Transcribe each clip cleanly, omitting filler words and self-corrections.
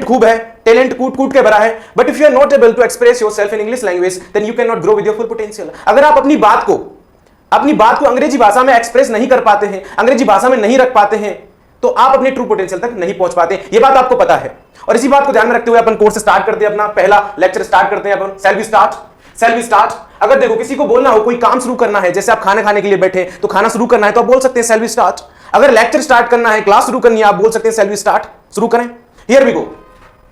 Talent खूब है, talent कूट कूट के भरा है, but if you are not able to express yourself in English language then you cannot grow with your full potential. अगर आप अपनी बात को अंग्रेजी भाषा में एक्सप्रेस नहीं कर पाते हैं, अंग्रेजी भाषा में नहीं रख पाते हैं, तो आप अपने ट्रू पोटेंशियल तक नहीं पहुंच पाते। ये बात आपको पता है, और इसी बात को ध्यान में रखते हुए अपन कोर्स स्टार्ट करते हैं, अपना पहला लेक्चर स्टार्ट करते हैं अपन। Shall we start. अगर देखो किसी को बोलना हो, कोई काम शुरू करना है, जैसे आप खाना खाने के लिए बैठे तो खाना शुरू करना है तो आप बोल सकते हैं शैल वी स्टार्ट। अगर लेक्चर स्टार्ट करना है, क्लास शुरू करनी है, आप बोल सकते हैं शैल वी स्टार्ट, शुरू करें। हियर वी गो,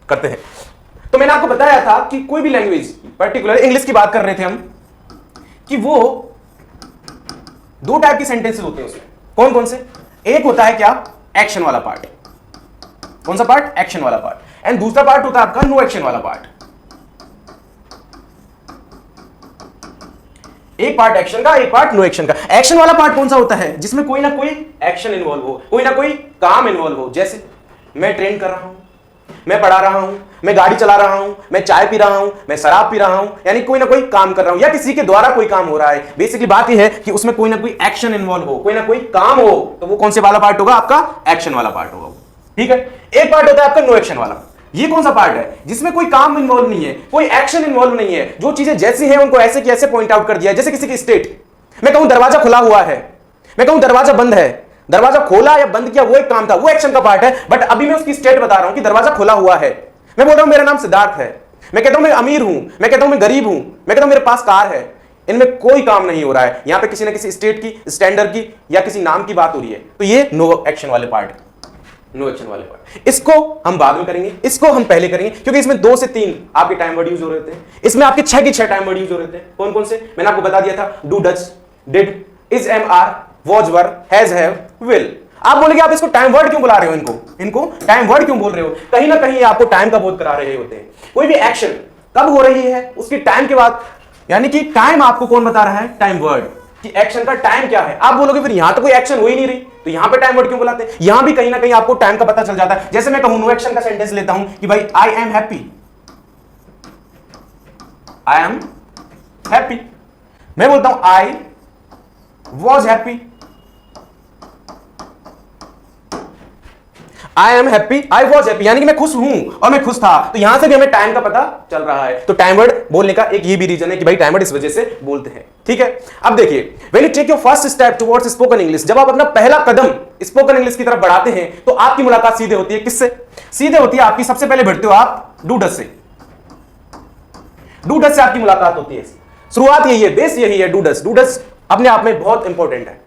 करते हैं। तो मैंने आपको बताया था कि कोई भी लैंग्वेज, पर्टिकुलर इंग्लिश की बात कर रहे थे हम, कि वो दो टाइप की सेंटेंसेस होते हैं उसमें। कौन कौन से? एक होता है क्या? एक्शन वाला पार्ट। कौन सा पार्ट? एक्शन वाला पार्ट। एंड दूसरा पार्ट होता है आपका नो एक्शन वाला पार्ट। एक पार्ट एक्शन का, एक पार्ट नो एक्शन का। एक्शन वाला पार्ट कौन सा होता है? जिसमें कोई ना कोई एक्शन इन्वॉल्व हो, कोई ना कोई काम इन्वॉल्व हो। जैसे मैं ट्रेन कर रहा हूं, मैं पढ़ा रहा हूं, मैं गाड़ी चला रहा हूं, मैं चाय पी रहा हूं, मैं शराब पी रहा हूं, यानी कोई ना कोई काम कर रहा हूं या किसी के द्वारा कोई काम हो रहा है। बेसिकली बात यह है कि उसमें कोई ना कोई एक्शन इन्वॉल्व हो, कोई ना कोई काम हो, तो वो कौन से वाला पार्ट होगा? आपका एक्शन वाला पार्ट होगा। ठीक है। एक पार्ट होता है आपका नो एक्शन वाला। ये कौन सा पार्ट है? जिसमें कोई काम इन्वॉल्व नहीं है, कोई एक्शन इन्वॉल्व नहीं है, जो चीजें जैसी हैं उनको ऐसे की ऐसे पॉइंट आउट कर दिया है। जैसे किसी की स्टेट, मैं कहूं दरवाजा खुला हुआ है, मैं कहूं दरवाजा बंद है, दरवाजा खोला या बंद किया वो एक काम था, वो एक्शन का पार्ट है। बट अभी मैं उसकी स्टेट बता रहा हूं कि दरवाजा खुला हुआ है। मैं बोल रहा हूं मेरा नाम सिद्धार्थ है, मैं कहता हूं मैं अमीर हूं, मैं कहता हूं मैं गरीब हूं, मैं कहता हूं मेरे पास कार है। इनमें कोई काम नहीं हो रहा है। यहां पे किसी ना किसी स्टेट की, स्टैंडर्ड की या किसी नाम की बात हो रही है। तो ये नो एक्शन वाले पार्ट, नो एक्शन वाले पार्ट। इसको हम बाद में करेंगे, इसको हम पहले करेंगे, क्योंकि इसमें 2 से 3 आपके टाइम वर्ड यूज हो रहे थे। इसमें आपके 6 के 6 टाइम वर्ड यूज हो रहे थे। कौन कौन से? मैंने आपको बता दिया था, do, does, did, is, am, are, was, were, has, have, will. आप बोलेंगे आप इसको टाइम वर्ड क्यों बुला रहे हो? इनको टाइम वर्ड क्यों बोल रहे हो? कहीं ना कहीं आपको टाइम का बोध करा रहे होते हैं। कोई भी एक्शन कब हो रही है उसकी टाइम के बाद, यानी कि टाइम आपको कौन बता रहा है? टाइम वर्ड, कि एक्शन का टाइम क्या है। आप बोलोगे फिर यहां तो कोई एक्शन हो ही नहीं रही, तो यहां पे टाइम वर्ड क्यों बुलाते हैं? यहां भी कहीं ना कहीं आपको टाइम का पता चल जाता है। जैसे मैं कहूं नो एक्शन का सेंटेंस लेता हूं कि भाई I am happy, I am happy. मैं बोलता हूं I was happy, I am happy, I was happy, यानी कि मैं खुश हूं और मैं खुश था। तो यहां से भी हमें टाइम का पता चल रहा है। तो टाइम वर्ड बोलने का एक ये भी रीजन है कि भाई टाइम वर्ड इस वजह से बोलते हैं। ठीक है। अब देखिए, when you take your first step towards spoken English, जब आप अपना पहला कदम स्पोकन इंग्लिश की तरफ बढ़ाते हैं तो आपकी मुलाकात सीधे होती है किससे? सीधे होती है आपकी, सबसे पहले भिड़ते हो आप डू डज से। डू डज से आपकी मुलाकात होती है। शुरुआत यही है, बेस यही है, डू डज। डू डज अपने आप में बहुत इंपॉर्टेंट है।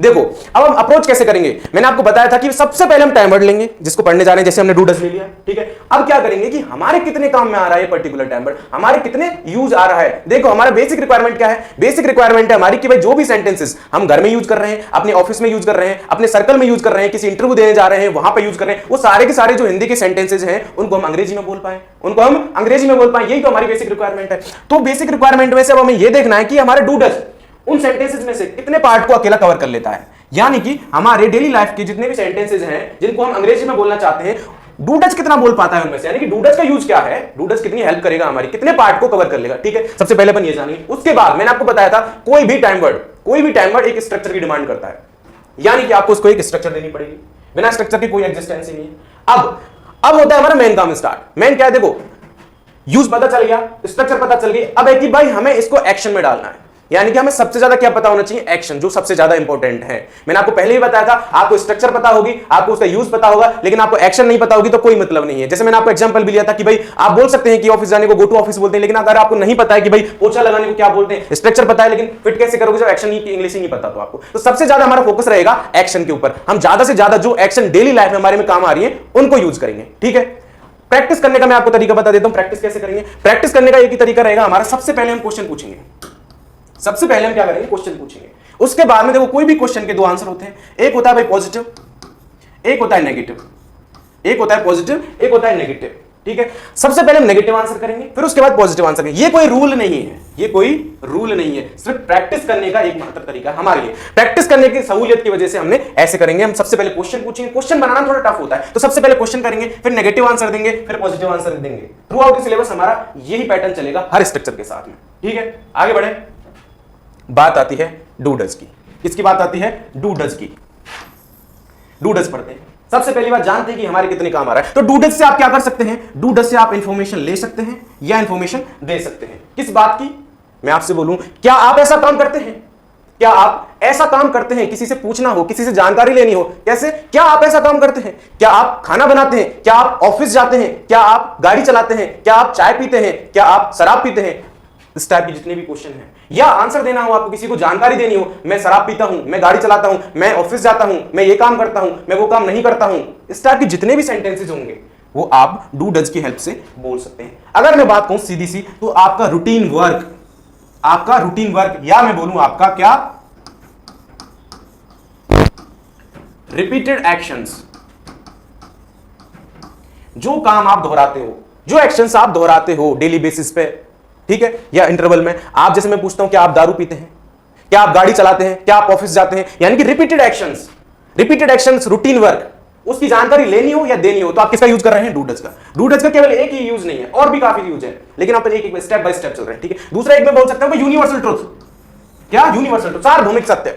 देखो अब हम अप्रोच कैसे करेंगे? मैंने आपको बताया था कि सबसे पहले हम टाइम वर्ड लेंगे जिसको पढ़ने जा रहे हैं, जैसे हमने डू डज ले लिया। ठीक है। अब क्या करेंगे कि हमारे कितने काम में आ रहा है पर्टिकुलर टाइम वर्ड, हमारे कितने यूज आ रहा है। देखो हमारा बेसिक रिक्वायरमेंट क्या है? बेसिक रिक्वायरमेंट है हमारी कि भाई जो भी सेंटेंसेस हम घर में यूज कर रहे हैं, अपने ऑफिस में यूज कर रहे हैं, अपने सर्कल में यूज कर रहे हैं, किसी इंटरव्यू देने जा रहे हैं वहां पर यूज कर रहे हैं, वो सारे के सारे जो हिंदी के सेंटेंसेस हैं उनको हम अंग्रेजी में बोल पाए, उनको हम अंग्रेजी में बोल पाए। यही तो हमारी बेसिक रिक्वायरमेंट है। तो बेसिक रिक्वायरमेंट में से अब हमें यह देखना है कि हमारे डू डज उन सेंटेंसेस में से कितने पार्ट को अकेला कवर कर लेता है। यानी कि हमारे डेली लाइफ के जितने भी सेंटेंसेस हैं जिनको हम अंग्रेजी में बोलना चाहते हैं, डू डज कितना बोल पाता है उनमें से, यानी कि डू डज का यूज क्या है, डू डज कितनी हेल्प करेगा हमारी, कितने पार्ट को कवर कर लेगा। ठीक है। सबसे पहले अपन ये जानेंगे। उसके बाद मैंने आपको बताया था कोई भी टाइम वर्ड एक स्ट्रक्चर की डिमांड करता है, यानी कि आपको उसको एक स्ट्रक्चर देनी पड़ेगी। बिना स्ट्रक्चर की कोई एग्जिस्टेंस ही नहीं है। अब होता है हमारा मेन काम स्टार्ट। मेन क्या है? देखो यूज पता चल गया, स्ट्रक्चर पता चल गई। अब है कि भाई हमें इसको एक्शन में डालना है, यानी कि हमें सबसे ज्यादा क्या पता होना चाहिए? एक्शन, जो सबसे ज्यादा इंपॉर्टेंट है। मैंने आपको पहले ही बताया था, आपको स्ट्रक्चर पता होगी, आपको उसका यूज पता होगा, लेकिन आपको एक्शन नहीं पता होगी तो कोई मतलब नहीं है। जैसे मैंने आपको एग्जांपल भी लिया था कि भाई आप बोल सकते हैं कि ऑफिस जाने को गो टू ऑफिस बोलते हैं, लेकिन अगर आपको नहीं पता है कि भाई पोछा लगाने को क्या बोलते हैं, स्ट्रक्चर पता है लेकिन फिट कैसे करोगे जब एक्शन की इंग्लिश ही नहीं पता तो आपको। तो सबसे ज्यादा हमारा फोकस रहेगा एक्शन के ऊपर। हम ज्यादा से ज्यादा जो एक्शन डेली लाइफ में हमारे में काम आ रही है उनको यूज करेंगे। ठीक है। प्रैक्टिस करने का मैं आपको तरीका बता देता हूं। प्रैक्टिस कैसे करेंगे? प्रैक्टिस करने का एक ही तरीका रहेगा हमारा। सबसे पहले हम क्वेश्चन पूछेंगे। सबसे पहले हम क्या करेंगे? क्वेश्चन पूछेंगे। उसके बाद में देखो कोई भी क्वेश्चन के 2 आंसर होते हैं, एक होता है भाई पॉजिटिव, एक होता है नेगेटिव। एक होता है पॉजिटिव, एक होता है नेगेटिव। ठीक है। सबसे पहले हम नेगेटिव आंसर करेंगे, फिर उसके बाद पॉजिटिव आंसर करेंगे। ये कोई रूल नहीं है, ये कोई रूल नहीं है, सिर्फ प्रैक्टिस करने का एक मात्र तरीका हमारे लिए। प्रैक्टिस करने की सहूलियत की वजह से हमने ऐसे करेंगे। हम सबसे पहले क्वेश्चन पूछेंगे। क्वेश्चन बनाना थोड़ा टफ होता है, तो सबसे पहले क्वेश्चन करेंगे, फिर नेगेटिव आंसर देंगे, फिर पॉजिटिव आंसर देंगे। थ्रू आउट द सिलेबस हमारा यही पैटर्न चलेगा हर स्ट्रक्चर के साथ में। ठीक है। आगे बढ़े। बात आती है डू डज की। किसकी बात आती है? डू डज की। डू डज पढ़ते हैं। सबसे पहली बात जानते हैं कि हमारे कितने काम आ रहा है। तो डू डज से आप क्या कर सकते हैं, डू डज से आप इंफॉर्मेशन ले सकते हैं या इंफॉर्मेशन दे सकते हैं। किस बात की, मैं आपसे बोलूं, क्या आप ऐसा काम करते हैं, क्या आप ऐसा काम करते हैं, किसी से पूछना हो, किसी से जानकारी लेनी हो, कैसे, क्या आप ऐसा काम करते हैं, क्या आप खाना बनाते हैं, क्या आप ऑफिस जाते हैं, क्या आप गाड़ी चलाते हैं, क्या आप चाय पीते हैं, क्या आप शराब पीते हैं, इस टाइप के जितने भी क्वेश्चन हैं, या आंसर देना हो आपको, किसी को जानकारी देनी हो, मैं शराब पीता हूं, मैं गाड़ी चलाता हूं, मैं ऑफिस जाता हूं, मैं ये काम करता हूं, मैं वो काम नहीं करता हूं, इस टाइप के जितने भी सेंटेंसेस होंगे वो आप डू डज की हेल्प से बोल सकते हैं। अगर मैं बात कहूं सीधी सी, तो आपका रूटीन वर्क, आपका रूटीन वर्क, या मैं बोलूं आपका क्या, रिपीटेड एक्शंस, जो काम आप दोहराते हो, जो एक्शंस आप दोहराते हो डेली बेसिस पे, ठीक है, या इंटरवल में, आप जैसे मैं पूछता हूं क्या आप दारू पीते हैं, क्या आप गाड़ी चलाते हैं, क्या आप ऑफिस जाते हैं, यानी कि रिपीटेड एक्शंस, रूटीन वर्क, उसकी जानकारी लेनी हो या देनी हो, तो आप किसका यूज कर रहे हैं, डू डज का। डू डज का केवल एक ही यूज नहीं है, और भी काफी यूज है, लेकिन आप एक एक स्टेप बाय स्टेप चल रहे हैं, ठीक है। दूसरा एक मैं बोल सकता हूं यूनिवर्सल ट्रुथ, क्या यूनिवर्सल ट्रुथ, सार्वभौमिक सत्य,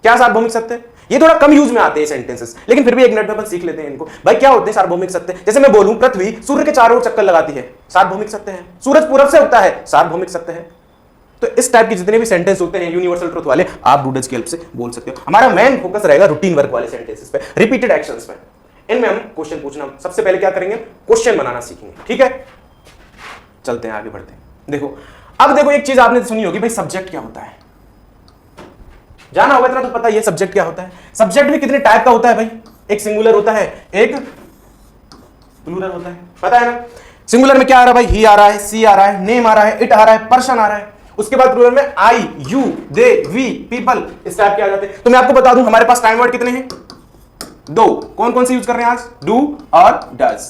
क्या सार्वभौमिक सत्य, ये थोड़ा कम यूज में आते हैं सेंटेंसेस, लेकिन फिर भी एक मिनट में अपन सीख लेते हैं इनको। भाई क्या होते हैं सार्वभौमिक सत्य, जैसे मैं बोलूं पृथ्वी सूर्य के चारों ओर चक्कर लगाती है, सार्वभौमिक सत्य है। सूरज पूरब से उगता है, सार्वभौमिक सत्य है। तो इस टाइप के जितने भी सेंटेंस होते हैं यूनिवर्सल ट्रुथ वाले, आप डू डज की हेल्प से बोल सकते हो। हमारा मेन फोकस रहेगा रूटीन वर्क वाले सेंटेंसेस पे, रिपीटेड एक्शंस पे, इनमें हम क्वेश्चन पूछना सबसे पहले क्या करेंगे, क्वेश्चन बनाना सीखेंगे, ठीक है। चलते हैं आगे बढ़ते हैं। देखो अब देखो, एक चीज आपने सुनी होगी भाई, सब्जेक्ट क्या होता है, जाना होगा इतना तो पता है सब्जेक्ट क्या होता है। सब्जेक्ट भी कितने टाइप का होता है भाई, एक सिंगुलर होता है, एक प्लूरल होता है, पता है ना। सिंगुलर में क्या आ रहा है भाई, ही आ रहा है, सी आ रहा है, नेम आ रहा है, इट आ रहा है, पर्सन आ रहा है। उसके बाद प्लूरल में आई, यू, दे, वी, पीपल, इस टाइप के आ जाते हैं। तो मैं आपको बता दूं हमारे पास टाइम वर्ड कितने हैं, दो। कौन कौन से यूज कर रहे हैं आज, डू और डज,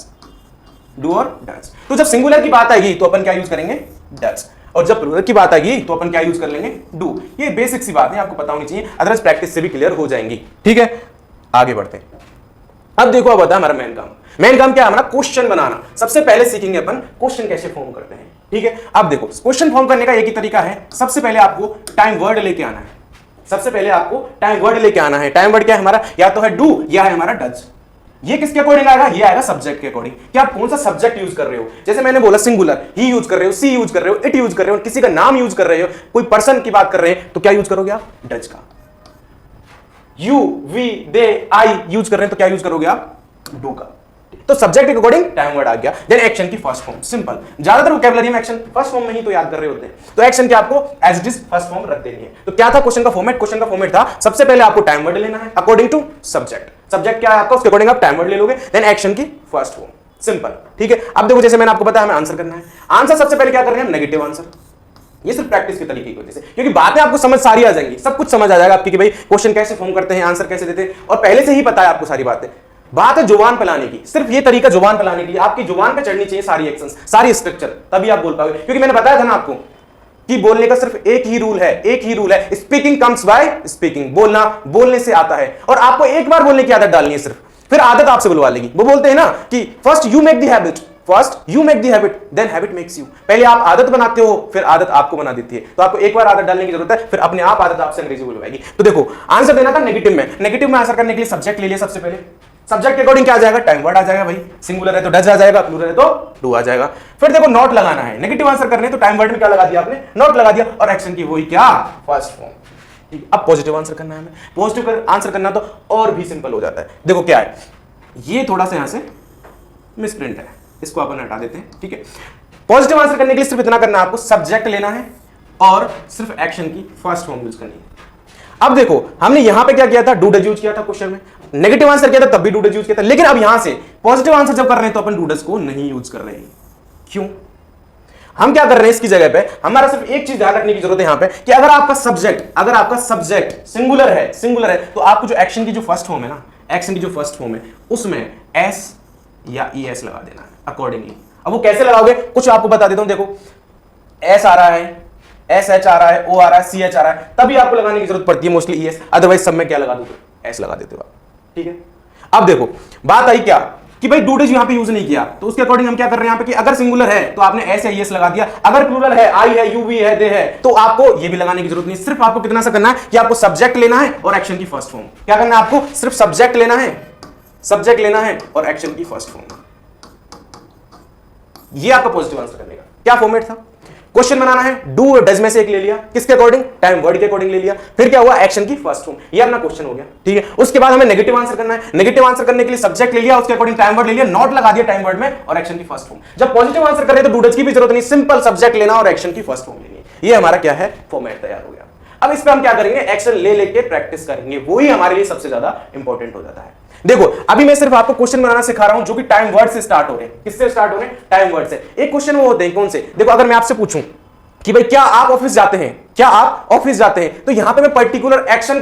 डू और डज। तो जब सिंगुलर की बात आएगी तो अपन क्या यूज करेंगे, डज, और जब प्लूरल की बात आएगी तो अपन क्या यूज कर लेंगे, डू। ये बेसिक सी बात है, आपको पता होनी चाहिए, अदरवाइज प्रैक्टिस से भी क्लियर हो जाएंगी, ठीक है। आगे बढ़ते हैं। अब देखो, अब होता है हमारा मेन काम क्या है, हमारा क्वेश्चन बनाना। सबसे पहले सीखेंगे अपन क्वेश्चन कैसे फॉर्म करते हैं, ठीक है। अब देखो क्वेश्चन फॉर्म करने का एक ही तरीका है, सबसे पहले आपको टाइम वर्ड लेके आना है, सबसे पहले आपको टाइम वर्ड लेके आना है। टाइम वर्ड क्या है हमारा, या तो है डू या है हमारा डज। ये किसके अकॉर्डिंग आएगा, ये आएगा सब्जेक्ट के अकॉर्डिंग, कि आप कौन सा सब्जेक्ट यूज कर रहे हो। जैसे मैंने बोला सिंगुलर, ही यूज कर रहे हो, सी यूज कर रहे हो, इट यूज कर रहे हो, किसी का नाम यूज कर रहे हो, कोई पर्सन की बात कर रहे हैं तो क्या यूज करोगे आप, डज का। You, we, they, I use कर रहे हैं तो क्या यूज करोगे आप, डू का। तो सब्जेक्ट के अकॉर्डिंग टाइम वर्ड आ गया। देन एक्शन की फर्स्ट फॉर्म, सिंपल, ज्यादातर वोकैबुलरी में एक्शन फर्स्ट फॉर्म में ही तो याद कर रहे होते हैं, तो एक्शन के आपको as it is first form रख देनी है। तो क्या था क्वेश्चन का फॉर्मेट, क्वेश्चन का फॉर्मेट था सबसे पहले आपको टाइम वर्ड लेना है अकॉर्डिंग टू सब्जेक्ट। सब्जेक्ट क्या है आपका, उसके अकॉर्डिंग आप टाइम वर्ड ले लोगे, देन एक्शन की फर्स्ट फॉर्म, सिंपल, ठीक है। अब देखो जैसे मैंने आपको बताया हमें आंसर करना है, आंसर सबसे पहले क्या कर रहे हैं, नेगेटिव आंसर। ये सिर्फ प्रैक्टिस के तरीके की वजह से, क्योंकि बातें आपको समझ सारी आ जाएंगी, सब कुछ समझ आ जाएगा आपकी कि भाई क्वेश्चन कैसे फॉर्म करते हैं, आंसर कैसे देते हैं, और पहले से ही पता है आपको सारी बातें। बात है जुबान पे लाने की, सिर्फ ये तरीका जुबान पे लाने के लिए, आपकी जुबान पे चढ़नी चाहिए सारी एक्शंस, सारी स्ट्रक्चर, तभी आप बोल पाओगे। क्योंकि मैंने बताया था ना आपको कि बोलने का सिर्फ एक ही रूल है, एक ही रूल है, स्पीकिंग कम्स बाय स्पीकिंग, बोलना बोलने से आता है, और आपको एक बार बोलने की आदत डालनी है सिर्फ, फिर आदत आपसे बुलवा लेगी। वो बोलते हैं ना कि first you make the habit, first you make the habit then habit makes you. पहले आप आदत बनाते हो, फिर आदत आपको बना देती है। तो आपको एक बार आदत डालने की जरूरत है, फिर अपने आप आदत आपसे अंग्रेजी बुलवाएगी। तो देखो आंसर देना था नेगेटिव में, नेगेटिव में आंसर करने के लिए सब्जेक्ट ले लिया सबसे पहले, सब्जेक्ट के अकॉर्डिंग क्या आ जाएगा, टाइम वर्ड आ जाएगा भाई, सिंगुलर है तो डज आ जाएगा, प्लूरल है तो डू आ जाएगा। फिर देखो नॉट लगाना है, नेगेटिव आंसर करने तो टाइम वर्ड में क्या लगा दिया आपने, नॉट लगा दिया, और एक्शन की वही क्या, फर्स्ट फॉर्म। ठीक, अब पॉजिटिव आंसर करना है हमें, पॉजिटिव आंसर करना तो और भी सिंपल हो जाता है। देखो क्या है, ये थोड़ा सा यहां से मिसप्रिंट है, इसको अपन हटा देते हैं, ठीक है। पॉजिटिव आंसर करने के लिए सिर्फ इतना करना है आपको, सब्जेक्ट लेना है और सिर्फ एक्शन की फर्स्ट फॉर्म यूज करनी है। अब देखो हमने यहां पे क्या किया था, डू डज यूज किया था क्वेश्चन में, नेगेटिव आंसर किया था तब भी डू डज यूज किया था, लेकिन अब यहां से पॉजिटिव आंसर जब कर रहे हैं तो अपन डू डज को नहीं यूज कर रहे हैं। क्यों, हम क्या कर रहे हैं इसकी जगह पे, हमारा सिर्फ एक चीज ध्यान रखने की जरूरत है यहां पे कि अगर आपका सब्जेक्ट सिंगुलर है तो आपको जो एक्शन की जो फर्स्ट फॉर्म है ना, एक्शन की जो फर्स्ट फॉर्म है उसमें एस या ई एस लगा देना है अकॉर्डिंगली। अब वो कैसे लगाओगे, कुछ आपको बता देता हूं। देखो एस आ रहा है, एस एच आ रहा है, ओ आ रहा है, सी एच आ रहा है, तभी आपको लगाने की जरूरत पड़ती है मोस्टली ई एस, अदरवाइज सब में क्या लगा दो, एस लगा देते हो आप, ठीक है। अब देखो बात आई क्या कि भाई डू डज यहां पे यूज नहीं किया, तो उसके अकॉर्डिंग हम क्या कर रहे हैं यहां पे कि अगर सिंगुलर है तो आपने एस या ई एस लगा दिया, अगर प्लूरल है, आई है, यू भी है, दे है, तो आपको ये भी लगाने की जरूरत नहीं। सिर्फ आपको कितना सा करना है कि आपको सब्जेक्ट लेना है और एक्शन की फर्स्ट फॉर्म। क्या करना है आपको, सिर्फ सब्जेक्ट लेना है सब्जेक्ट लेना है और एक्शन की फर्स्ट फॉर्म। ये आपका पॉजिटिव आंसर करने का क्या फॉर्मेट था। क्वेश्चन बनाना है, डू और डज में से एक ले लिया, किसके अकॉर्डिंग, टाइम वर्ड के अकॉर्डिंग ले लिया, फिर क्या हुआ, एक्शन की फर्स्ट फॉर्म। ये अपना क्वेश्चन हो गया, ठीक है। उसके बाद हमें नेगेटिव आंसर करना है, नेगेटिव आंसर करने के लिए सब्जेक्ट ले लिया, उसके अकॉर्डिंग टाइम वर्ड ले लिया, नॉट लगा दिया टाइम वर्ड में और एक्शन की फर्स्ट फॉर्म। जब पॉजिटिव आंसर कर रहे तो डू डज की भी जरूरत नहीं, सिंपल सब्जेक्ट लेना और एक्शन की फर्स्ट फॉर्म लेनी है। ये हमारा क्या है, फॉर्मेट तैयार हो गया। अब इस पे हम क्या करेंगे, एक्शन ले लेके प्रैक्टिस करेंगे, वही हमारे लिए सबसे ज्यादा इंपॉर्टेंट हो जाता है। देखो अभी मैं सिर्फ आपको क्वेश्चन बनाना सिखा रहा हूं जो कि टाइम वर्ड से स्टार्ट हो रहे हैं। किससे स्टार्ट हो रहे हैं, टाइम वर्ड से। एक क्वेश्चन वो होते हैं कौन से, देखो अगर मैं आपसे पूछूं कि भाई क्या आप ऑफिस जाते हैं, क्या आप ऑफिस जाते हैं, तो यहां पे मैं पर्टिकुलर एक्शन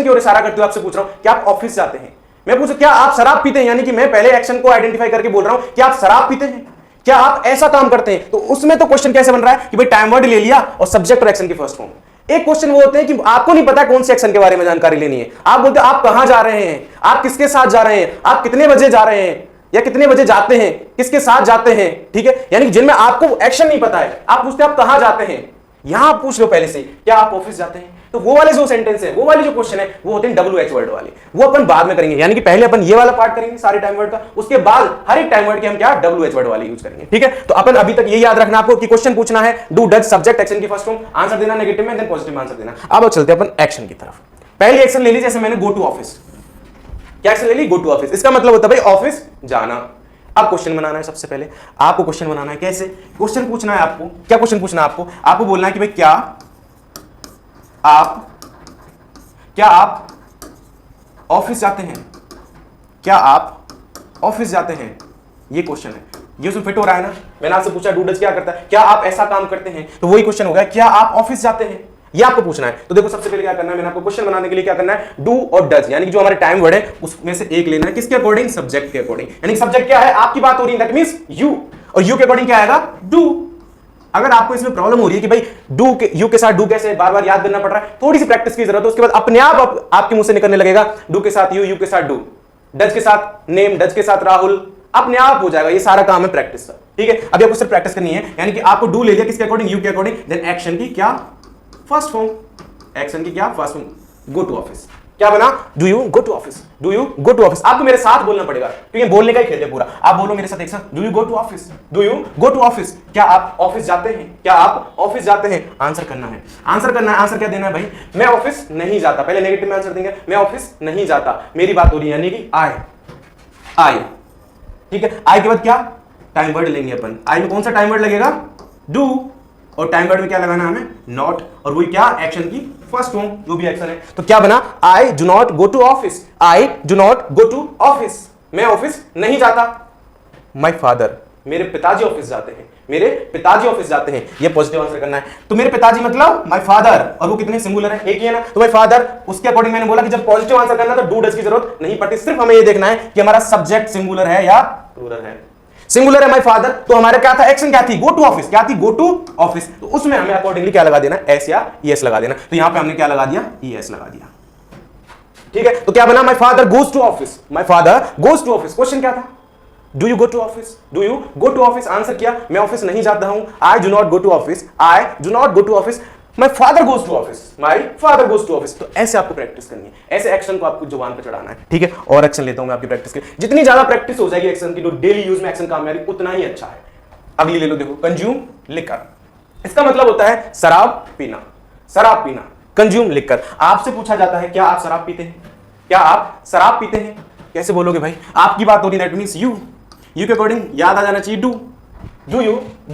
की ओर इशारा करते हुए आपसे पूछ रहा हूं क्या आप ऑफिस जाते हैं। मैं पूछूं क्या आप शराब पीते हैं, यानी कि मैं पहले एक्शन को आइडेंटिफाई करके बोल रहा हूं क्या आप शराब पीते हैं, क्या आप ऐसा काम करते हैं। तो उसमें तो क्वेश्चन कैसे बन रहा है कि भाई टाइम वर्ड ले लिया और सब्जेक्ट और एक्शन की फर्स्ट फॉर्म। एक क्वेश्चन वो होते हैं कि आपको नहीं पता कौन से एक्शन के बारे में जानकारी लेनी है, आप बोलते हैं आप कहां जा रहे हैं, आप किसके साथ जा रहे हैं, आप कितने बजे जा रहे हैं या कितने बजे जाते हैं, किसके साथ जाते हैं, ठीक है। यानी जिनमें आपको एक्शन नहीं पता है, आप पूछते हैं आप कहां जाते हैं, यहां आप पूछ लो पहले से क्या आप ऑफिस जाते हैं। तो वो वाले जो सेंटेंस है, वो वाले जो क्वेश्चन है वो होते हैं WH वर्ड वाले, वो अपन बाद में करेंगे। यानी कि पहले अपन ये वाला पार्ट करेंगे सारे टाइम वर्ड का, उसके बाद हर एक टाइम वर्ड के हम क्या WH वर्ड वाले यूज करेंगे, ठीक है। तो अपन अभी तक ये याद रखना आपको कि क्वेश्चन पूछना है डू डज सब्जेक्ट एक्शन की फर्स्ट फॉर्म, आंसर देना नेगेटिव में, देन पॉजिटिव आंसर देना। अब चलते हैं अपन एक्शन की तरफ। पहली एक्शन ले ली, जैसे मैंने गो टू ऑफिस, क्या एक्शन ले ली, गो टू ऑफिस। इसका मतलब होता है भाई ऑफिस जाना। अब क्वेश्चन बनाना है, सबसे पहले आपको क्वेश्चन बनाना है। कैसे क्वेश्चन पूछना है आपको, क्या क्वेश्चन पूछना है आपको बोलना है कि भाई क्या आप ऑफिस जाते हैं, क्या आप ऑफिस जाते हैं, ये क्वेश्चन है। ये उसमें फिट हो रहा है ना। मैंने आपसे पूछा डू डज क्या करता है, क्या आप ऐसा काम करते हैं, तो वही क्वेश्चन हो गया क्या आप ऑफिस जाते हैं, ये आपको पूछना है। तो देखो सबसे पहले क्या करना है, मैंने आपको क्वेश्चन बनाने के लिए क्या करना है, डू और डज, यानी कि जो हमारे टाइम वर्ड है उसमें से एक लेना है, किसके अकॉर्डिंग, सब्जेक्ट के अकॉर्डिंग। यानी सब्जेक्ट क्या है, आपकी बात हो रही है, दैट मींस यू, और यू के अकॉर्डिंग क्या आएगा, डू। अगर आपको इसमें प्रॉब्लम हो रही है कि भाई डू के यू के साथ डू कैसे बार बार याद करना पड़ रहा है, थोड़ी सी प्रैक्टिस की जरूरत है, उसके बाद अपने आप आपके मुंह से निकलने लगेगा। डू के साथ यू के साथ डू, डज के साथ नेम, डज के साथ राहुल, अपने आप हो जाएगा। ये सारा काम है प्रैक्टिस का, ठीक है। अभी आपको सिर्फ प्रैक्टिस करनी है, यानी कि आपको डू ले लिया किसके अकॉर्डिंग, यू के अकॉर्डिंग, देन एक्शन की क्या फर्स्ट फॉर्म, एक्शन की क्या first form, go to office. क्या बना, do you go to office, do you go to office. आपको मेरे साथ बोलना पड़ेगा क्योंकि बोलने का ही खेल है पूरा। आप बोलो मेरे साथ एक साथ, do you go to office, do you go to office. क्या आप ऑफिस जाते हैं, क्या आप ऑफिस जाते हैं। आंसर करना है, आंसर करना है। आंसर क्या देना है भाई, मैं ऑफिस नहीं जाता। पहले नेगेटिव में आंसर देंगे, मैं ऑफिस नहीं जाता, मेरी बात हो रही है, यानी कि आई, ठीक है। आई के बाद क्या, टाइम वर्ड लेंगे अपन। आई में कौन सा टाइम वर्ड लगेगा, डू, और टाइम वर्ड में क्या लगाना है हमें, नॉट, और वही क्या, एक्शन की फर्स्ट फॉर्म, जो भी एक्शन है। तो क्या बना, I do not go to office, I do not go to office, मैं ऑफिस नहीं जाता। माय फादर, मेरे पिताजी ऑफिस जाते हैं, मेरे पिताजी ऑफिस जाते हैं, ये पॉजिटिव आंसर करना है। तो मेरे पिताजी मतलब माय फादर, और वो कितने सिंगुलर है, एक ही है ना, तो माय फादर। उसके अकॉर्डिंग मैंने बोला कि जब पॉजिटिव आंसर करना तो डू डज की जरूरत नहीं पड़ती, सिर्फ हमें ये देखना है कि हमारा सब्जेक्ट सिंगुलर है या प्लूरल है। सिंगुलर है माय फादर, तो हमारा क्या था, एक्शन क्या थी, गो टू ऑफिस, क्या थी, गो टू ऑफिस। तो उसमें हमें अकॉर्डिंगली क्या लगा देना, एस या ईएस लगा देना। तो यहां पे हमने क्या लगा दिया, ईएस लगा दिया, ठीक है। तो क्या बना, my father goes to office, my father goes to office. Question क्या था, do you go to office, do you go to office. Answer किया, मैं ऑफिस नहीं जाता हूं, I do not go to office, I do not go to office, my father goes to office, my father goes to office. तो ऐसे आपको practice करनी है, ऐसे एक्शन को आपको जुबान पे चढ़ाना है, ठीक है। और एक्शन लेता हूं मैं आपकी प्रैक्टिस के, जितनी ज्यादा प्रैक्टिस हो जाएगी एक्शन की, जो डेली यूज में एक्शन काम में आ रही, उतना ही अच्छा है। अगली ले लो, देखो, कंज्यूम लिकर। इसका मतलब होता है शराब पीना, शराब पीना, कंज्यूम लिकर। आपसे पूछा जाता है क्या आप शराब पीते हैं, क्या आप शराब पीते हैं। कैसे बोलोगे भाई, आपकी बात हो रही, दैट मींस यू, यू के अकॉर्डिंग याद आ जाना चाहिए डू, डू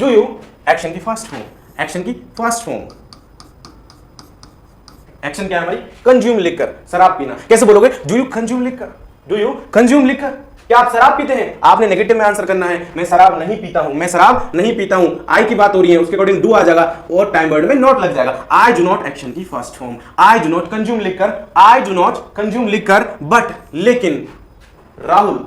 यू, एक्शन की फर्स्ट फॉर्म, एक्शन की फर्स्ट फॉर्म। एक्शन क्या है हमारी, कंज्यूम लिकर, शराब पीना। कैसे बोलोगे, do you consume liquor, do you consume liquor. क्या आप शराब पीते हैं, आपने नेगेटिव में आंसर करना है, मैं शराब नहीं पीता हूं, मैं शराब नहीं पीता हूं। आई की बात हो रही है, उसके अकॉर्डिंग डू आ जाएगा और टाइम वर्ड में नॉट लग जाएगा। आई डू नॉट, एक्शन की first form, I do not consume liquor, I do not consume liquor, but लेकिन राहुल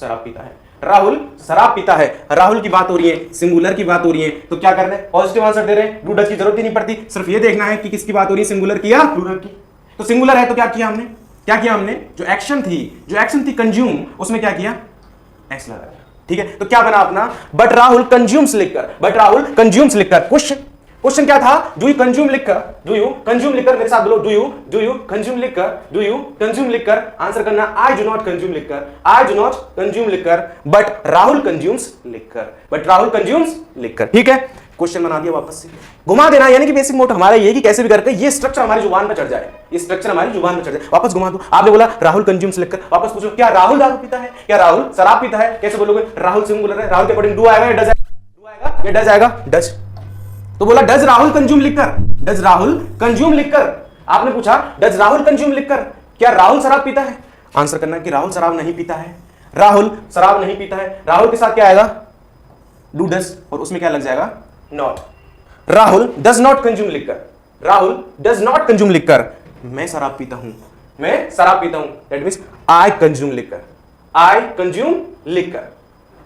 शराब पीता है, राहुल शराब पीता है। राहुल की बात हो रही है, सिंगुलर की बात हो रही है, तो क्या कर रहे हैं, पॉजिटिव आंसर दे रहे हैं, डू डज की जरूरत ही नहीं पड़ती, सिर्फ ये देखना है कि किसकी बात हो रही है, सिंगुलर की या प्लूरल की। तो सिंगुलर है तो क्या किया हमने, क्या किया हमने, जो एक्शन थी कंज्यूम, उसमें क्या किया, एक्स लगाया, ठीक है। तो क्या बना अपना, but Rahul consumes liquor, but Rahul consumes liquor. Question क्या था, do you consume liquor, do you consume liquor, मेरे साथ बोलो, do you consume liquor, do you consume liquor, answer करना I do not consume liquor, I do not consume liquor, but Rahul consumes liquor, but Rahul consumes liquor. ठीक है, question बना दिया वापस से, घुमा देना, यानी कि बेसिक मोड हमारा ये कि कैसे भी करके ये स्ट्रक्चर हमारी जुबान पे चढ़ जाए, ये स्ट्रक्चर हमारी जुबान पे चढ़ जाए। वापस घुमा दो, आपने बोला राहुल कंज्यूम्स लिखकर, वापस पूछो क्या राहुल दारू पीता है, क्या राहुल शराब पीता है, कैसे बोलोगे, राहुल सिंगुलर है, राहुल के अकॉर्डिंग डू आएगा या डज आएगा, डू आएगा या डज आएगा, डज। तो बोला डज राहुल कंज्यूम लिखकर, डज राहुल कंज्यूम लिखकर, आपने पूछा डज राहुल कंज्यूम लिखकर, क्या राहुल शराब पीता है, आंसर करना कि राहुल शराब नहीं पीता है, राहुल शराब नहीं पीता है, राहुल के साथ क्या आएगा, डू डज, और उसमें क्या लग जाएगा, not. Rahul does not consume liquor, Rahul does not consume liquor, मैं शराब पीता हूं, मैं शराब पीता हूं, that means I consume liquor, I consume liquor.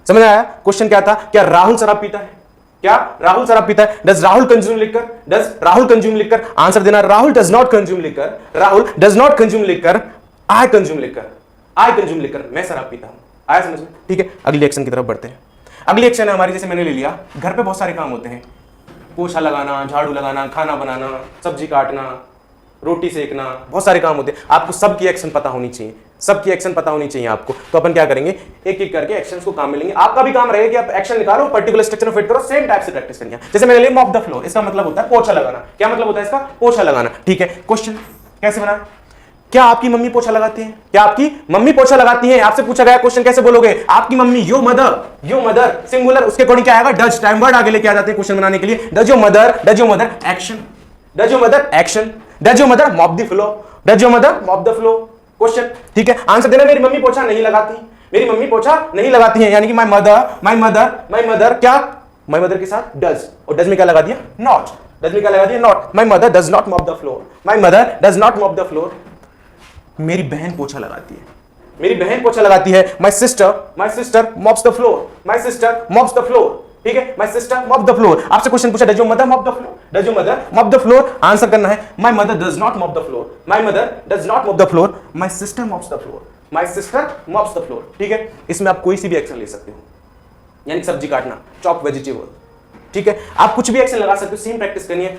समझ आया, क्वेश्चन क्या था, क्या राहुल शराब पीता है, क्या राहुल शराब पीता है, does Rahul consume liquor, does Rahul consume liquor, answer देना Rahul does not consume liquor, Rahul does not consume liquor, I consume liquor, I consume liquor, मैं शराब पीता हूं। आया समझ में? ठीक है, अगली एक्शन की तरफ बढ़ते हैं। अगली एक्शन है हमारी, जैसे मैंने ले लिया, घर पे बहुत सारे काम होते हैं, पोछा लगाना, झाड़ू लगाना, खाना बनाना, सब्जी काटना, रोटी सेकना, बहुत सारे काम होते हैं, आपको सबकी एक्शन पता होनी चाहिए, सबकी एक्शन पता होनी चाहिए आपको। तो अपन क्या करेंगे, एक एक करके एक्शंस को काम मिलेंगे। आपका भी काम रहेगा कि आप एक्शन निकालो, पर्टिकुलर स्ट्रक्चर में फिट करो, सेम टाइप से प्रैक्टिस करिए। जैसे मैंने लिया मॉप द फ्लोर, इसका मतलब होता है पोछा लगाना। क्या मतलब होता है इसका, पोछा लगाना। ठीक है, क्वेश्चन कैसे बना, क्या आपकी मम्मी पोछा लगाती है, क्या आपकी मम्मी पोछा लगाती है, आपसे पूछा गया क्वेश्चन, कैसे बोलोगे, आपकी मम्मी, यो मदर सिंगुलर, उसके अकॉर्डिंग क्या आएगा, डज, टाइम वर्ड आगे लेके आ जाते हैं क्वेश्चन बनाने के लिए। Does your mother action, does your mother action, does your mother mop the floor, does your mother mop the floor. Question, ठीक है, आंसर देना, मेरी मम्मी पोछा नहीं लगाती, मेरी मम्मी पोछा नहीं लगाती है, यानी कि माय मदर क्या, माय मदर के साथ डज, और डज में क्या लगा दिया, नॉट, डज में क्या लगा दिया, not. My mother does not mop the floor, my mother does not mop the floor. मेरी बहन पोछा लगाती है, मेरी बहन पोछा लगाती है। My sister mops the floor, my sister mops the floor. ठीक है, my sister mop the floor. आपसे क्वेश्चन पूछा, does your mother mop the floor, does your mother mop the floor, answer करना है my mother does not mop the floor, my mother does not mop the floor, my sister mops the floor, my sister mops the floor. ठीक है, इसमें आप कोई सी भी action ले सकते हो, यानी सब्जी काटना, चॉप वेजिटेबल। ठीक है, आप कुछ भी एक्शन लगा सकते हो, सेम प्रैक्टिस करनी है।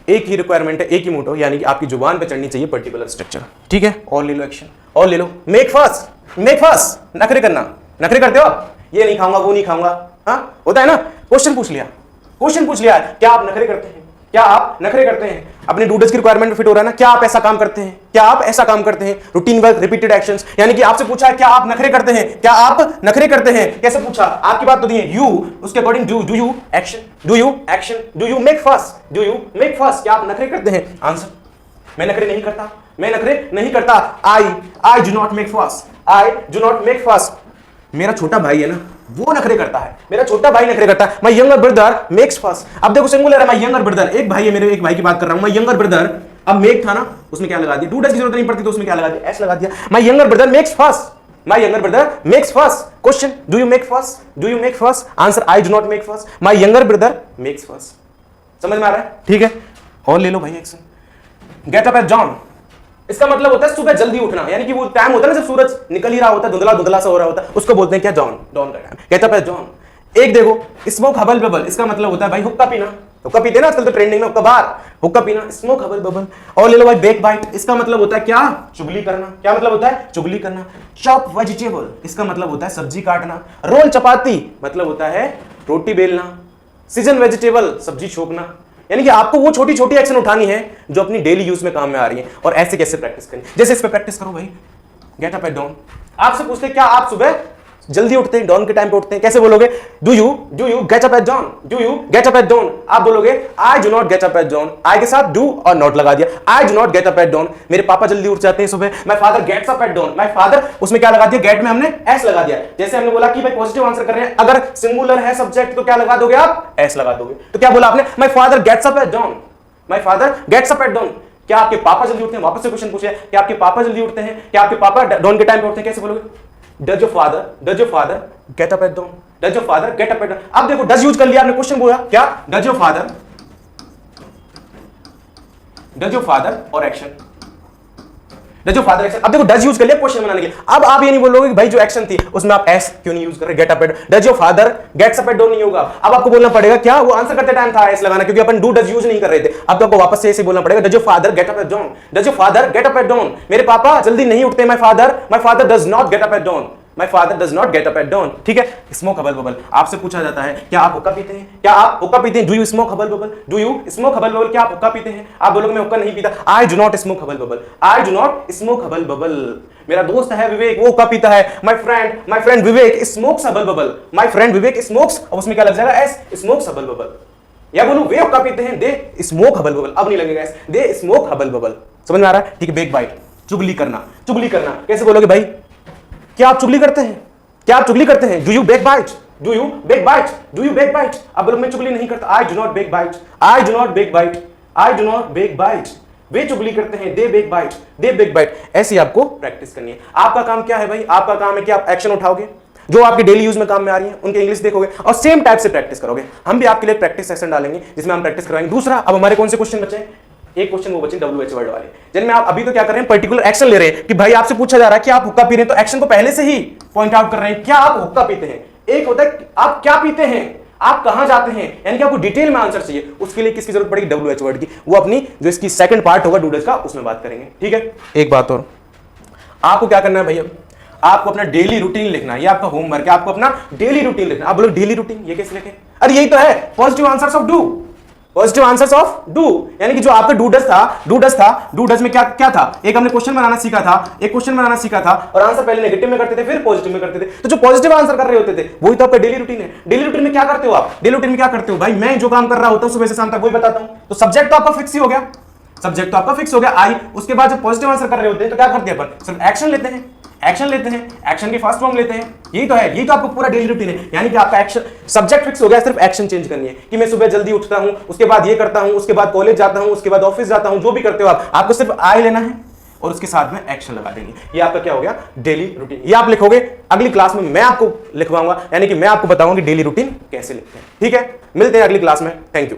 एक ही रिक्वायरमेंट है, एक ही मोटो, यानी कि आपकी जुबान पे चढ़नी चाहिए पर्टिकुलर स्ट्रक्चर। ठीक है, और ले लो एक्शन, और ले लो। मेक फर्स्ट, नखरे करना, नखरे करते हो आप, ये नहीं खाऊंगा, वो नहीं खाऊंगा, हाँ होता है ना। क्वेश्चन पूछ लिया, क्या आप नखरे करते हैं, क्या आप नखरे करते हैं, अपने डूडल्स की रिक्वायरमेंट में फिट हो रहा है ना, क्या आप ऐसा काम करते हैं, क्या आप ऐसा काम करते हैं, रूटीन वर्क, रिपीटेड एक्शंस, यानी कि आपसे पूछा है क्या आप नखरे करते हैं, क्या आप नखरे करते हैं, कैसे पूछा, आपकी बात तो दी है, यू, उसके according do you action, do you make first, क्या आप नखरे करते हैं, आंसर मैं नखरे नहीं करता, मैं नखरे नहीं करता, I do not make first, मेरा छोटा भाई है ना, वो नखरे करता है, मेरा छोटा भाई नखरे करता है। My younger brother makes first. अब देखो सिंगुलर है, माय यंगर ब्रदर, एक भाई है मेरे, एक भाई की बात कर रहा हूं, माय यंगर ब्रदर। अब मेक था ना, उसमें क्या लगा दिया, डू डज की जरूरत नहीं पड़ती, तो उसमें क्या लगा दिया, एस लगा दिया। My younger brother makes first, my younger brother makes first. Question, do you make first, answer I do not make first, my younger brother makes first. समझ में आ रहा है? ठीक है, और ले लो भाई action. Gate up eight John, इसका मतलब होता है सुबह जल्दी उठना, यानी कि वो टाइम होता है ना जब सूरज निकल ही रहा होता है, धुंधला सा हो रहा होता है, उसको बोलते हैं क्या, डॉन का time. Gate up eight John. एक देखो, स्मोक हबल बबल, इसका मतलब होता है भाई हुक्का पीना, हुक्का पीते ना आजकल तो ट्रेंडिंग में, हुक्का बार, हुक्का पीना, स्मोक हबल बबल। और ले लो भाई बेक बाइट, इसका मतलब होता है क्या, चुगली करना। क्या मतलब होता है, चुगली करना। चॉप वेजिटेबल, इसका मतलब होता है सब्जी काटना। रोल चपाती, मतलब होता है रोटी बेलना। सीजन वेजिटेबल, सब्जी छोकना। यानी कि आपको वो छोटी छोटी एक्शन उठानी है जो अपनी डेली यूज में काम में आ रही है, और ऐसे कैसे प्रैक्टिस करनी, जैसे इस पे प्रैक्टिस करो भाई। गेट अप एट डॉन, आपसे पूछते हैं क्या आप सुबह जल्दी उठते हैं, डॉन के टाइम पे उठते हैं, कैसे बोलोगे, do you get up at dawn, do you get up at dawn. आप बोलोगे I do not get up at dawn, I के साथ डू और नॉट लगा दिया, I do not get up at dawn. मेरे पापा जल्दी उठ जाते हैं सुबह। My father gets up at dawn, my father, उसमें क्या लगा दिया, गेट में हमने एस लगा दिया। जैसे हमने बोला कि भाई पॉजिटिव आंसर कर रहे हैं, अगर सिंगुलर है सब्जेक्ट तो क्या लगा दोगे आप, एस लगा दोगे। तो क्या बोला आपने, my father gets up at dawn, my father gets up at dawn. क्या आपके पापा जल्दी उठते हैं, वापस से क्वेश्चन पूछे, क्या आपके पापा जल्दी उठते हैं, क्या आपके पापा डॉन के टाइम पे उठते हैं, कैसे बोलोगे, does your father get up at dawn, does your father get up at dawn. अब देखो डज यूज कर लिया आपने, क्वेश्चन बोला क्या, डज योर फादर और action, does your father action, अब देखो डज यूज कर लिया क्वेश्चन बनाने के लिए। अब आप ये नहीं बोलोगे कि भाई जो एक्शन थी उसमें आप एस क्यों नहीं यूज कर रहे, get up at, does your father gets up at down नहीं होगा। अब आपको बोलना पड़ेगा क्या, वो आंसर करते टाइम था एस लगाना, क्योंकि अपन डू डज यूज नहीं कर रहे थे। अब तो आपको वापस से ऐसे बोलना पड़ेगा does your father get up at down, does your father get up at down, मेरे पापा जल्दी नहीं उठते, my father does not get up at down, My father does not get up at dawn। ठीक है, स्मोक हबल बबल, आपसे पूछा जाता है क्या आप हुक्का पीते हैं, क्या आप हुक्का पीते हैं, do you smoke Hubble bubble, do you smoke Hubble bubble, क्या आप हुक्का पीते हैं, आप बोलोगे मैं हुक्का नहीं पीता, आई do not smoke Hubble bubble, I do not smoke Hubble bubble. मेरा दोस्त है विवेक, वो हुक्का पीता है, my friend Vivek smokes Hubble bubble, my friend Vivek smokes, अब उसमें क्या लग जाएगा एस, स्मोक्स हबल बबल। या बोलूं वे हुक्का पीते हैं, दे स्मोक हबल बबल, अब नहीं लगेगा एस, दे स्मोक हबल बबल। समझ में आ रहा है? ठीक है, बेक बाइट, चुगली करना, चुगली करना कैसे बोलोगे भाई, क्या आप चुगली करते हैं, क्या आप चुगली करते हैं, do you backbite, do you backbite, do you backbite. अब बोलो मैं चुगली नहीं करता, I do not backbite, I do not backbite, I do not backbite. वे चुगली करते हैं, they backbite, they backbite. ऐसी आपको प्रैक्टिस करनी है। आपका काम क्या है भाई, आपका काम है कि आप एक्शन उठाओगे जो आपके डेली यूज में काम में आ रही है, उनके इंग्लिश देखोगे और सेम टाइप से प्रैक्टिस करोगे। हम भी आपके लिए प्रैक्टिस सेशन डालेंगे जिसमें हम प्रैक्टिस करवाएंगे। दूसरा, अब हमारे कौन से क्वेश्चन बचे हैं, एक क्वेश्चन वो बचे WH वर्ड वाले, जिनमें आप अभी तो क्या कर रहे हैं, पर्टिकुलर एक्शन ले रहे हैं कि भाई आपसे पूछा जा रहा है कि आप हुक्का पी रहे हैं, तो एक्शन को पहले से ही पॉइंट आउट कर रहे हैं, क्या आप हुक्का पीते हैं। एक होता है आप क्या पीते हैं, आप कहां जाते हैं, यानी कि आपको डिटेल में आंसर चाहिए, उसके लिए किसकी जरूरत पड़ेगी, WH वर्ड की। वो अपनी जो इसकी सेकंड पार्ट होगा डूडल्स का, उसमें बात करेंगे। ठीक है, एक बात और, आपको क्या करना है भैया, आपको अपना डेली रूटीन लिखना है, ये आपका होमवर्क है, आपको अपना डेली रूटीन लिखना। आप बोलो डेली रूटीन, ये कैसे लिखें, अरे यही तो है positive answers of do, positive answers of do, यानी कि जो आपका डूडस में क्या क्या था, एक हमने क्वेश्चन बनाना सीखा था, एक क्वेश्चन बनाना सीखा था और आंसर पहले नेगेटिव में करते थे फिर पॉजिटिव में करते थे। तो जो पॉजिटिव आंसर कर रहे होते थे वही तो आपका डेली रूटीन है। डेली रूटीन में क्या करते हो आप, डेली रूटीन में क्या करते हो भाई, मैं जो काम कर रहा होता हूं सुबह से शाम तक वही बताता हूं। तो सब्जेक्ट तो आपका फिक्स ही हो गया, सब्जेक्ट तो आपका फिक्स हो गया आई। उसके बाद जब पॉजिटिव आंसर कर रहे होते हैं तो क्या करते हैं अपन, सिर्फ एक्शन लेते हैं, एक्शन लेते हैं, एक्शन की फर्स्ट फॉर्म लेते हैं। यही तो है, यही तो आपको पूरा डेली रूटीन है, यानी कि आपका एक्शन सब्जेक्ट फिक्स हो गया, सिर्फ एक्शन चेंज करनी है कि मैं सुबह जल्दी उठता हूं, उसके बाद ये करता हूं, उसके बाद कॉलेज जाता हूं, उसके बाद ऑफिस जाता हूं, जो भी करते हो आप, आपको सिर्फ आई लेना है और उसके साथ में एक्शन लगा देंगे। ये आपका क्या हो गया, डेली रूटीन। ये आप लिखोगे, अगली क्लास में मैं आपको लिखवाऊंगा, यानी कि मैं आपको बताऊंगा कि डेली रूटीन कैसे लिखते हैं। ठीक है, मिलते हैं अगली क्लास में, थैंक यू।